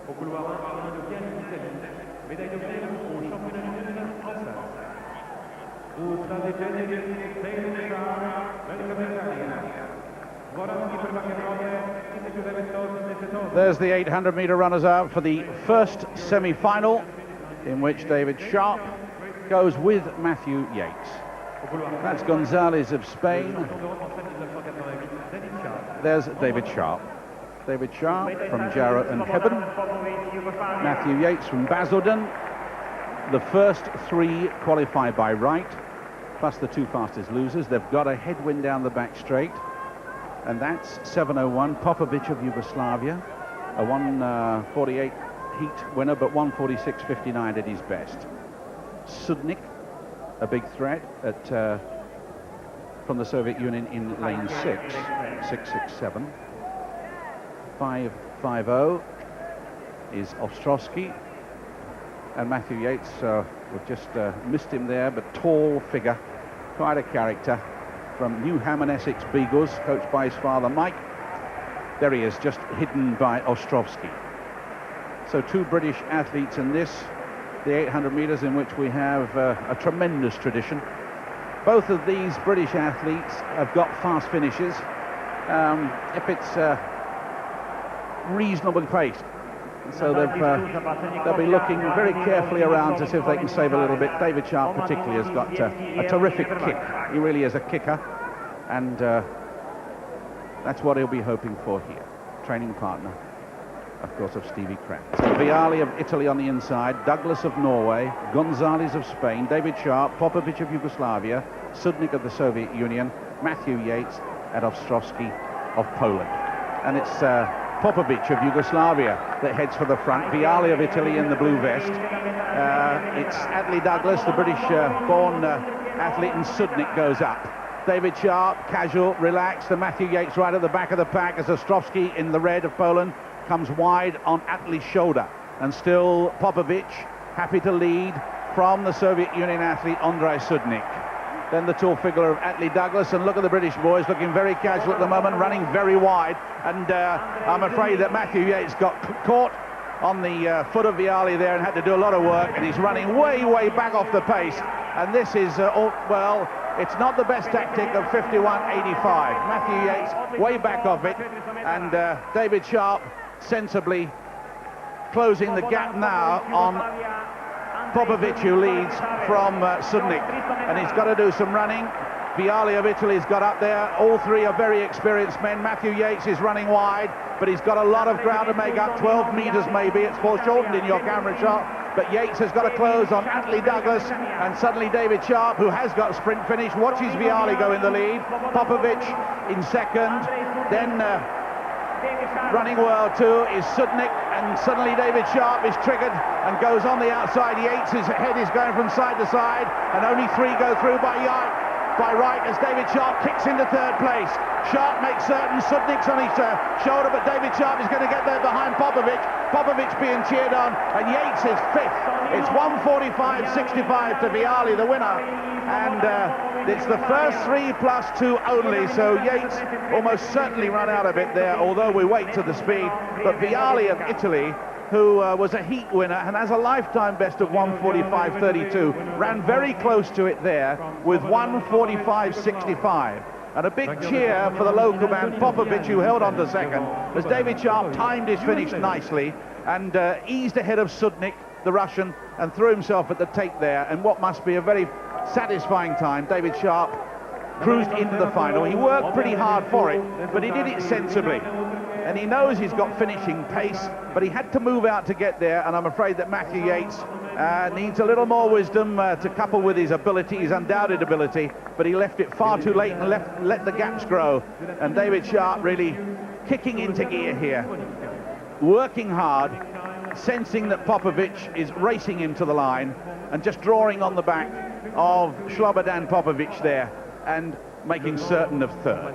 Au couloir 1, chemin de VIALI d'Italie. Médaille de bronze au championnat du monde en Alsace. Ultra leggende David Sharp, Welcome Italia. There's the 800-meter runners-up for the first semi-final, in which David Sharp goes with Matthew Yates. That's Gonzalez of Spain. There's David Sharp. David Sharp from Jarrow and Hebburn. Matthew Yates from Basildon. The first three qualify by right, plus the two fastest losers. They've got a headwind down the back straight. And that's 7:01, Popovic of Yugoslavia, a 1:48 heat winner, but 1:46.59 at his best. Sudnik, a big threat at from the Soviet Union in lane 6, 6.67. 5:50 is Ostrovsky, and Matthew Yates, we've just missed him there, but tall figure, quite a character. From Newham and Essex Beagles, coached by his father Mike. There he is, just hidden by Ostrovsky. So two British athletes in this, the 800 meters, in which we have a tremendous tradition. Both of these British athletes have got fast finishes, if it's reasonably paced. So they'll be looking very carefully around to see if they can save a little bit. David Sharp particularly has got a terrific kick. He really is a kicker, and that's what he'll be hoping for here. Training partner, of course, of Stevie Kratz. So VIALI of Italy on the inside, Douglas of Norway, Gonzalez of Spain, David Sharp, Popovic of Yugoslavia, Sudnik of the Soviet Union, Matthew Yates, and Ostrovsky of Poland. And it's Popovic of Yugoslavia that heads for the front, VIALI of Italy in the blue vest. It's Attlee Douglas, the British-born athlete, and Sudnik goes up. David Sharp, casual, relaxed, and Matthew Yates right at the back of the pack as Ostrovsky in the red of Poland comes wide on Attlee's shoulder. And still Popovic, happy to lead from the Soviet Union athlete Andrei Sudnik. Then the tall figure of Attlee Douglas, and look at the British boys looking very casual at the moment, running very wide, and I'm afraid that Matthew Yates got caught on the foot of VIALI there and had to do a lot of work, and he's running way back off the pace, and this is, well, it's not the best tactic of 51.85. Matthew Yates way back off it, and David Sharp sensibly closing the gap now on Popovic, who leads from Sudnik, and he's got to do some running. VIALI of Italy's got up there. All three are very experienced men. Matthew Yates is running wide, but he's got a lot of ground to make up. 12 meters maybe. It's foreshortened in your camera shot, but Yates has got to close on Attlee Douglas, and suddenly David Sharp, who has got a sprint finish, watches VIALI go in the lead. Popovic in second, then running well too is Sudnik, and suddenly David Sharp is triggered and goes on the outside. Yates' head is going from side to side, and only three go through by right as David Sharp kicks into third place. Sharp makes certain Sudnik's on his shoulder, but David Sharp is going to get there behind Popovic. Popovic being cheered on, and Yates is fifth. It's 1:45.65 to VIALI, the winner, and it's the first 3+2 only, so Yates almost certainly run out of it there, although we wait to the speed. But VIALI of Italy, who was a heat winner and has a lifetime best of 1:45.32, ran very close to it there with 1:45.65. And a big cheer for the local man Popovic, who held on to second, as David Sharp timed his finish nicely and eased ahead of Sudnik, the Russian, and threw himself at the tape there. And what must be a very satisfying time, David Sharp cruised into the final. He worked pretty hard for it, but he did it sensibly. And he knows he's got finishing pace, but he had to move out to get there, and I'm afraid that Matthew Yates needs a little more wisdom to couple with his ability, his undoubted ability, but he left it far too late and let the gaps grow. And David Sharp really kicking into gear here, working hard, sensing that Popovic is racing him to the line, and just drawing on the back of Slobodan Popovic there, and making certain of third.